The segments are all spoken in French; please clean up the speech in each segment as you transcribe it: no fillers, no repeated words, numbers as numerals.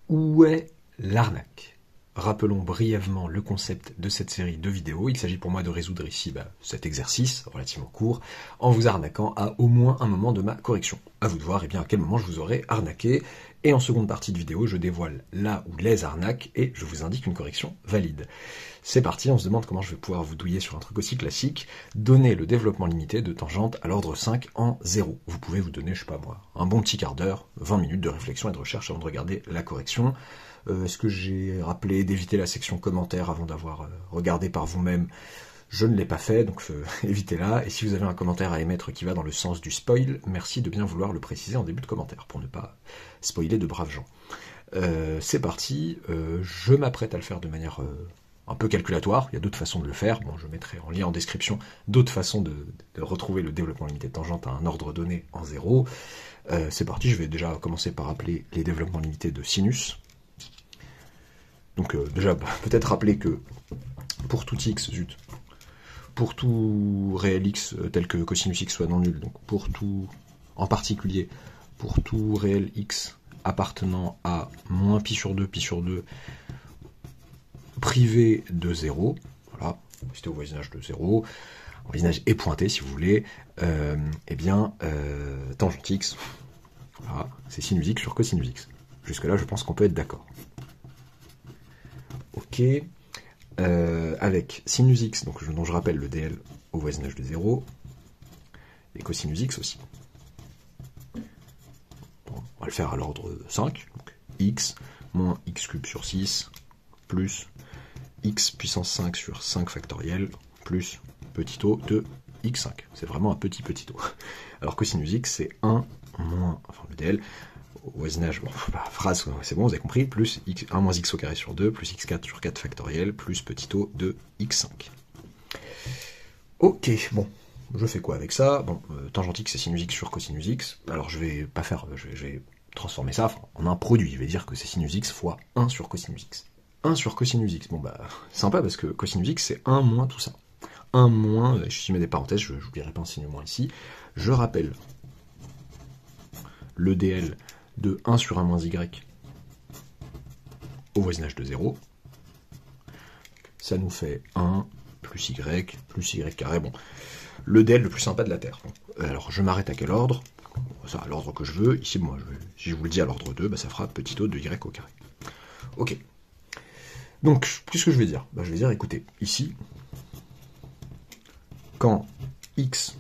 Où est l'arnaque? Rappelons brièvement le concept de cette série de vidéos. Il s'agit pour moi de résoudre ici cet exercice relativement court en vous arnaquant à au moins un moment de ma correction. À vous de voir à quel moment je vous aurai arnaqué. Et en seconde partie de vidéo, je dévoile là où les arnaques et je vous indique une correction valide. C'est parti, on se demande comment je vais pouvoir vous douiller sur un truc aussi classique. Donner le développement limité de tangente à l'ordre 5 en 0. Vous pouvez vous donner, je sais pas moi, un bon petit quart d'heure, 20 minutes de réflexion et de recherche avant de regarder la correction. Est-ce que j'ai rappelé d'éviter la section commentaires avant d'avoir regardé par vous-même? Je ne l'ai pas fait, donc évitez-la. Et si vous avez un commentaire à émettre qui va dans le sens du spoil, merci de bien vouloir le préciser en début de commentaire, pour ne pas spoiler de braves gens. C'est parti, je m'apprête à le faire de manière un peu calculatoire, il y a d'autres façons de le faire, bon, je mettrai en lien en description d'autres façons de retrouver le développement limité de tangente à un ordre donné en 0. C'est parti, je vais déjà commencer par rappeler les développements limités de sinus. Donc déjà, peut-être rappeler que pour tout x, pour tout réel x tel que cosinus x soit non nul, donc pour tout, en particulier, pour tout réel x appartenant à moins pi sur 2, privé de 0, voilà, c'était au voisinage de 0, au voisinage épointé si vous voulez, tangente x, voilà, c'est sinus x sur cosinus x. Jusque là, je pense qu'on peut être d'accord. Ok, avec sinus x, dont je rappelle le dl au voisinage de 0, et cosinus x aussi. Bon, on va le faire à l'ordre 5, donc x moins x cube sur 6, plus x puissance 5 sur 5 factoriel, plus petit o de x5. C'est vraiment un petit o. Alors cosinus x, c'est 1 moins, enfin le dl, au voisinage, bon, phrase, c'est bon, vous avez compris, plus 1 moins x au carré sur 2, plus x4 sur 4 factoriel, plus petit o de x5. Ok, bon, je fais quoi avec ça? Bon, tangente x c'est sinus x sur cosinus x, alors je vais transformer ça en un produit, je vais dire que c'est sinus x fois 1 sur cosinus x. 1 sur cosinus x, bon sympa parce que cosinus x c'est 1 moins tout ça. 1 moins, je mets des parenthèses, je n'oublierai pas un signe moins ici, je rappelle le dl de 1 sur 1 moins y au voisinage de 0. Ça nous fait 1 plus y carré. Bon, le dl le plus sympa de la Terre. Alors, je m'arrête à quel ordre? Ça, à l'ordre que je veux. Ici, moi, si je vous le dis à l'ordre 2, ça fera petit o de y au carré. Ok. Donc, qu'est-ce que je vais dire? Je vais dire, écoutez, ici, quand x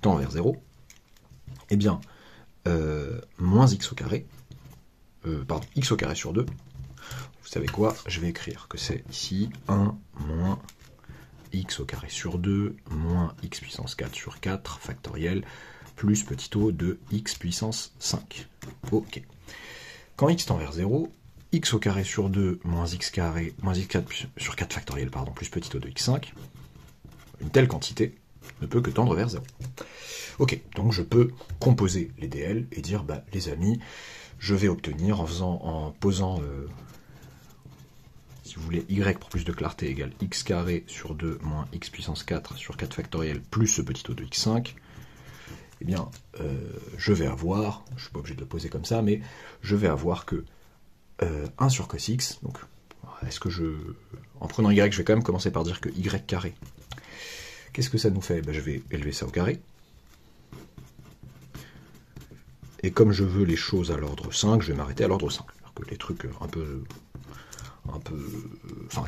tend vers 0, moins x au carré, x au carré sur 2, vous savez quoi? Je vais écrire que c'est ici 1 moins x au carré sur 2, moins x puissance 4 sur 4, factoriel, plus petit o de x puissance 5. Ok. Quand x tend vers 0, x au carré sur 2, moins x4 sur 4 factoriel, plus petit o de x5, une telle quantité ne peut que tendre vers 0. Ok, donc je peux composer les dl et dire, les amis, je vais obtenir en posant, si vous voulez, y pour plus de clarté égale x carré sur 2 moins x puissance 4 sur 4 factoriel plus ce petit o de x5, je vais avoir, je ne suis pas obligé de le poser comme ça, mais je vais avoir que 1 sur cos x, donc est-ce que en prenant y, je vais quand même commencer par dire que y carré, qu'est-ce que ça nous fait? Je vais élever ça au carré. Et comme je veux les choses à l'ordre 5, je vais m'arrêter à l'ordre 5. Alors que les trucs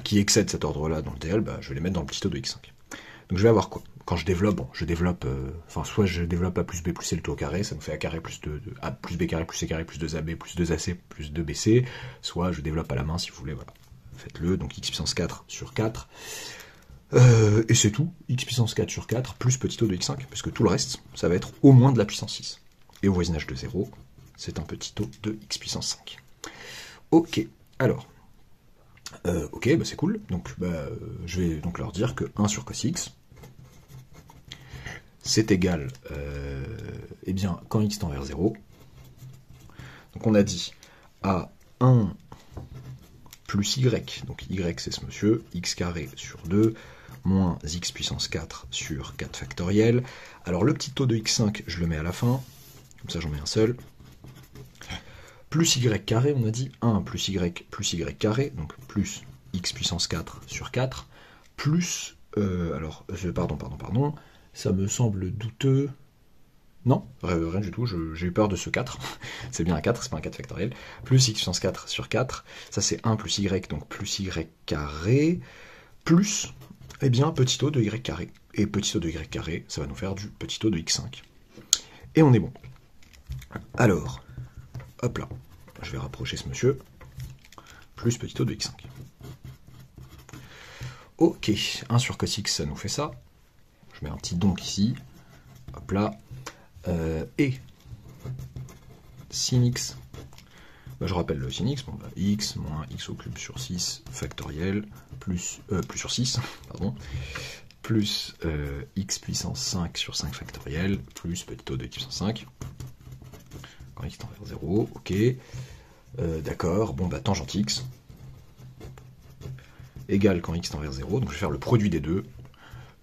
qui excèdent cet ordre-là dans le DL, je vais les mettre dans le petit o de x5. Donc je vais avoir quoi? Quand je développe, soit je développe a plus b plus c le tout au carré, ça nous fait a carré plus a plus b carré plus c carré plus 2ab plus 2ac plus 2bc, soit je développe à la main si vous voulez, voilà. Faites-le, donc x puissance 4 sur 4. Et c'est tout, x puissance 4 sur 4 plus petit o de x5, parce que tout le reste, ça va être au moins de la puissance 6. Et au voisinage de 0, c'est un petit o de x puissance 5. Ok, alors, c'est cool. Donc, je vais donc leur dire que 1 sur cos x, c'est égal, quand x tend vers 0, donc on a dit à 1 plus y, donc y c'est ce monsieur, x carré sur 2, moins x puissance 4 sur 4 factoriel. Alors le petit o de x5, je le mets à la fin, comme ça j'en mets un seul. plus y carré, on a dit 1 plus y carré, donc plus x puissance 4 sur 4, plus, pardon, ça me semble douteux, non, rien du tout, j'ai eu peur de ce 4, c'est bien un 4, c'est pas un 4 factoriel, plus x puissance 4 sur 4, ça c'est 1 plus y, donc plus y carré, plus, eh bien, petit o de y carré, et petit o de y carré, ça va nous faire du petit o de x5, et on est bon. Alors, hop là, je vais rapprocher ce monsieur, plus petit o de x5. Ok, 1 sur cos x, ça nous fait ça. Je mets un petit donc ici, hop là, et sin x, je rappelle le sin x, x moins x au cube sur 6 factoriel, plus sur 6, pardon, plus x puissance 5 sur 5 factoriel, plus petit o de x puissance 5, quand x tend vers 0, ok, d'accord, bon tangente x, égale quand x tend vers 0, donc je vais faire le produit des deux,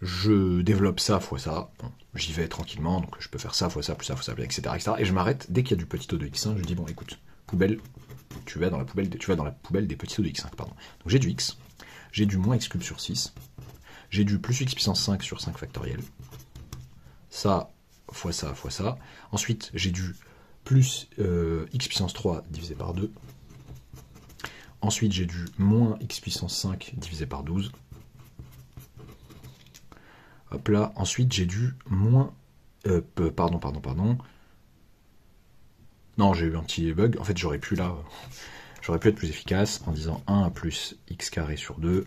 je développe ça fois ça, bon, j'y vais tranquillement, donc je peux faire ça fois ça, plus ça fois ça, etc., etc., et je m'arrête dès qu'il y a du petit o de x1, je dis bon écoute, poubelle, tu vas dans la poubelle des petits o de x5, pardon. Donc j'ai du x, j'ai du moins x cube sur 6, j'ai du plus x puissance 5 sur 5 factoriel, ça fois ça fois ça, ensuite j'ai du plus x puissance 3 divisé par 2, ensuite j'ai du moins x puissance 5 divisé par 12, hop là, ensuite j'ai du moins, pardon, non j'ai eu un petit bug, en fait j'aurais pu être plus efficace en disant 1 plus x carré sur 2,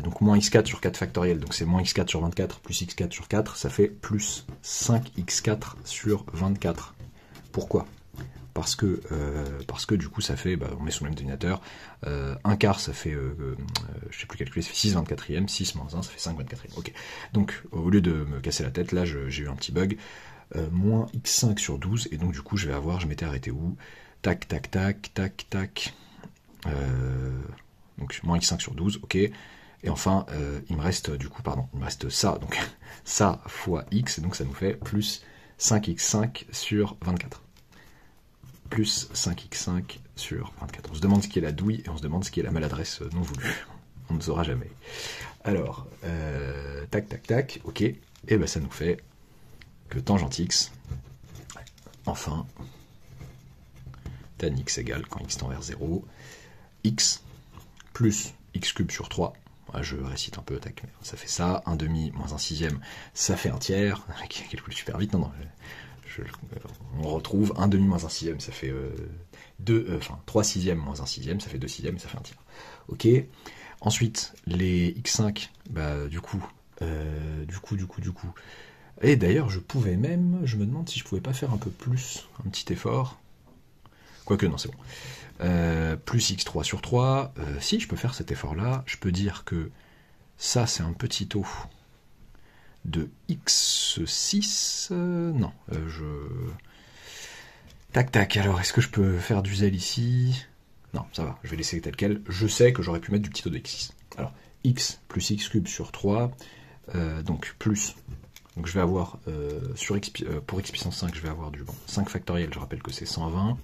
donc moins x4 sur 4 factoriel, donc c'est moins x4 sur 24 plus x4 sur 4, ça fait plus 5x4 sur 24. Pourquoi ? Parce que du coup ça fait, on met sous le même dénominateur, 1 quart ça fait, je sais plus calculer, ça fait 6 24e, 6 moins 1 ça fait 5 24e, ok. Donc au lieu de me casser la tête, là j'ai eu un petit bug, moins x5 sur 12, et donc du coup je m'étais arrêté où ? Tac, tac, tac, tac, tac, donc moins x5 sur 12, ok. Et enfin, il me reste ça, donc ça fois x, donc ça nous fait plus 5x5 sur 24. Plus 5x5 sur 24. On se demande ce qui est la douille et on se demande ce qui est la maladresse non voulue. On ne saura jamais. Alors, tac, tac, tac, ok. Et ça nous fait que tangente x, enfin, tan x égale, quand x tend vers 0, x plus x cube sur 3, je récite un peu, tac, ça fait ça, 1 demi moins 1 sixième, ça fait un tiers, qui calcule super vite, on retrouve 1 demi moins 1 sixième, ça fait 3 sixièmes moins 1 sixième, ça fait 2 sixièmes, ça fait un tiers. Ok. Ensuite, les x5, du coup. Et d'ailleurs, je me demande si je pouvais pas faire un peu plus, un petit effort. Quoique, non, c'est bon. Plus x3 sur 3, si je peux faire cet effort-là, je peux dire que ça, c'est un petit o de x6, Tac, tac, alors est-ce que je peux faire du zèle ici ? Non, ça va, je vais laisser tel quel. Je sais que j'aurais pu mettre du petit o de x6. Alors, x plus x cube sur 3, donc plus... Donc je vais avoir, pour x puissance 5, je vais avoir du 5 factoriel, je rappelle que c'est 120.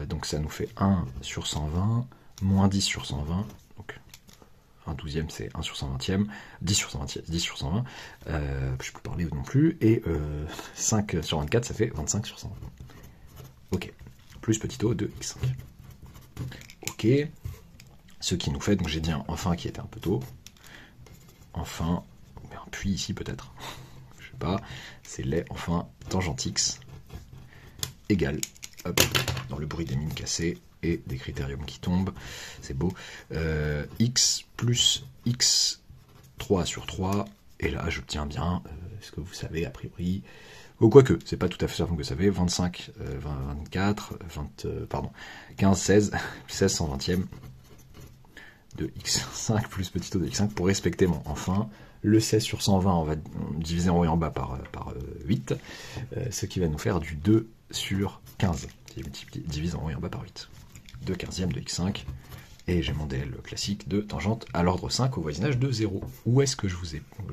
Donc ça nous fait 1 sur 120, moins 10 sur 120, donc 1 douzième c'est 1 sur 120e, 10 sur 120, je peux parler non plus, et 5 sur 24 ça fait 25 sur 120. Ok, plus petit o de x5. Ok, ce qui nous fait, donc j'ai dit un enfin qui était un peu tôt, enfin, un puis ici peut-être, je sais pas, c'est les enfin tangente x égale, hop, dans le bruit des mines cassées et des critériums qui tombent, c'est beau, x plus x3 sur 3, et là j'obtiens bien, ce que vous savez a priori, ou quoique, c'est pas tout à fait ça que vous savez, 25, 24, 15, 16, 16 120e de x5 plus petit o de x5 pour respecter mon enfin. Le 16 sur 120, on va diviser en haut et en bas par 8, ce qui va nous faire du 2 sur 15, qui divise en haut et en bas par 8. 2 15e de x5, et j'ai mon DL classique de tangente à l'ordre 5 au voisinage de 0. Où est-ce que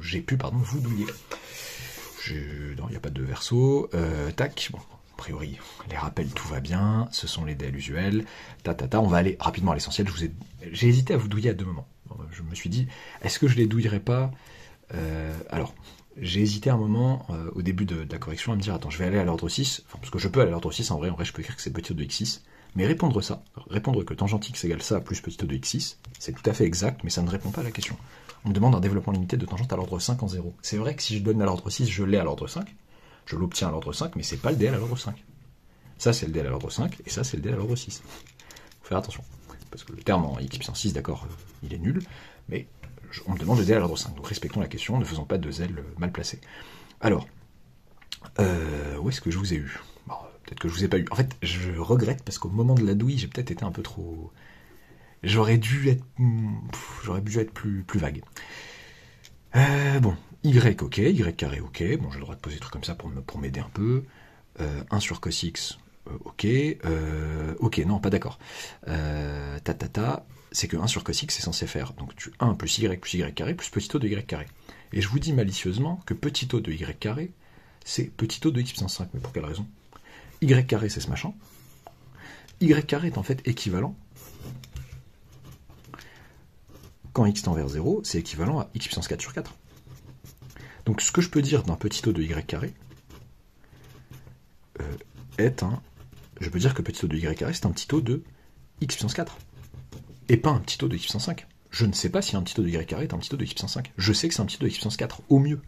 j'ai pu vous douiller ? Non, il n'y a pas de verso, tac, bon, priori, les rappels, tout va bien, ce sont les DL usuels, on va aller rapidement à l'essentiel. J'ai hésité à vous douiller à 2 moments. Je me suis dit, est-ce que je les douillerais pas Alors, j'ai hésité un moment, au début de la correction, à me dire, attends, je vais aller à l'ordre 6, parce que je peux aller à l'ordre 6, en vrai, je peux écrire que c'est petit O de x6, mais répondre que tangente x égale ça plus petit O de x6, c'est tout à fait exact, mais ça ne répond pas à la question. On me demande un développement limité de tangente à l'ordre 5 en 0. C'est vrai que si je donne à l'ordre 6, je l'ai à l'ordre 5, je l'obtiens à l'ordre 5, mais c'est pas le DL à l'ordre 5. Ça, c'est le DL à l'ordre 5, et ça, c'est le DL à l'ordre 6. Faut faire attention, parce que le terme en x puissance 6, d'accord, il est nul, mais on me demande le DL à l'ordre 5, donc respectons la question, ne faisons pas de Z mal placé. Alors, où est-ce que je vous ai eu? Bon, peut-être que je vous ai pas eu. En fait, je regrette, parce qu'au moment de la douille, j'ai peut-être été un peu trop... J'aurais dû être plus vague. Bon, y, ok, y carré, ok, bon, j'ai le droit de poser des trucs comme ça pour m'aider un peu. 1 sur cos x, ok, ok, non, pas d'accord. C'est que 1 sur cos x c'est censé faire donc 1 plus y carré plus petit o de y carré. Et je vous dis malicieusement que petit o de y carré, c'est petit o de x puissance 5. Mais pour quelle raison? Y carré, c'est ce machin. Y carré est en fait équivalent, quand x tend vers 0, c'est équivalent à x puissance 4 sur 4. Donc ce que je peux dire d'un petit o de y carré je peux dire que petit o de y carré, c'est un petit o de x puissance 4. Et pas un petit o de x puissance 5. Je ne sais pas si un petit o de y carré est un petit o de x puissance 5. Je sais que c'est un petit o de x puissance 4, au mieux.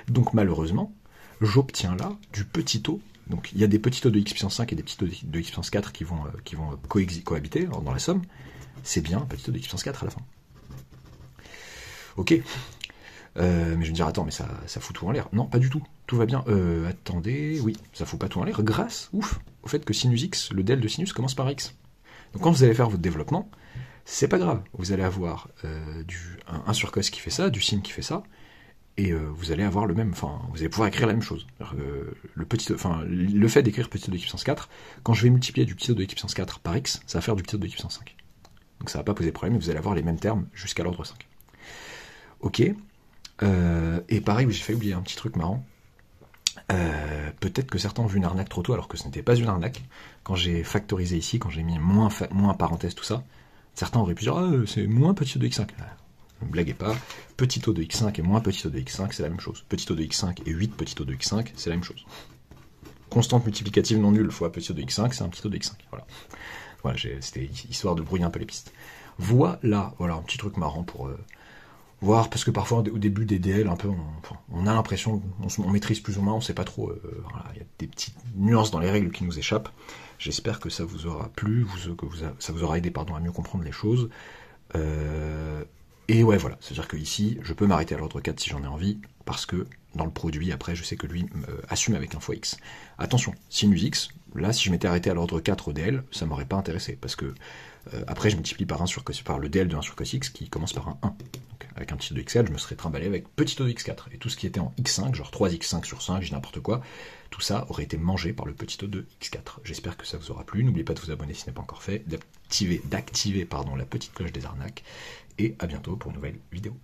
Donc malheureusement, j'obtiens là du petit o. Donc il y a des petits o de x puissance 5 et des petits o de x puissance 4 qui vont cohabiter dans la somme. C'est bien un petit o de x puissance 4 à la fin. Ok. Mais je vais me dire, attends, mais ça fout tout en l'air. Non, pas du tout. Tout va bien. Attendez, oui, ça fout pas tout en l'air grâce, au fait que sinus x, le del de sinus commence par x. Donc quand vous allez faire votre développement, c'est pas grave. Vous allez avoir un 1 sur cos qui fait ça, du sin qui fait ça, et vous allez avoir le même, enfin, vous allez pouvoir écrire la même chose. Le fait d'écrire petit o de x puissance 4, quand je vais multiplier du petit o de x puissance 4 par x, ça va faire du petit o de x puissance 5. Donc ça va pas poser de problème, et vous allez avoir les mêmes termes jusqu'à l'ordre 5. Ok. Et pareil, j'ai failli oublier un petit truc marrant. Peut-être que certains ont vu une arnaque trop tôt alors que ce n'était pas une arnaque. Quand j'ai factorisé ici, quand j'ai mis moins parenthèse, tout ça, certains auraient pu dire c'est moins petit o de x5. Ne me blaguez pas, petit o de x5 et moins petit o de x5, c'est la même chose. Petit o de x5 et 8 petit o de x5, c'est la même chose. Constante multiplicative non nulle fois petit o de x5, c'est un petit o de x5. Voilà, c'était histoire de brouiller un peu les pistes. Voilà, un petit truc marrant pour... voir, parce que parfois au début des DL, un peu, on a l'impression qu'on maîtrise plus ou moins, on sait pas trop, il y a des petites nuances dans les règles qui nous échappent. J'espère que ça vous aura plu, ça vous aura aidé à mieux comprendre les choses. Et ouais, voilà, c'est-à-dire que ici, je peux m'arrêter à l'ordre 4 si j'en ai envie, parce que dans le produit, après, je sais que lui assume avec un fois x. Attention, sinus x, là, si je m'étais arrêté à l'ordre 4 au DL, ça m'aurait pas intéressé, parce que après, je multiplie par le DL de 1 sur cos x qui commence par un 1. Donc, avec un petit o de x4, je me serais trimballé avec petit o de x4. Et tout ce qui était en x5, genre 3x5 sur 5, j'ai n'importe quoi, tout ça aurait été mangé par le petit o de x4. J'espère que ça vous aura plu. N'oubliez pas de vous abonner si ce n'est pas encore fait, d'activer la petite cloche des arnaques. Et à bientôt pour une nouvelle vidéo.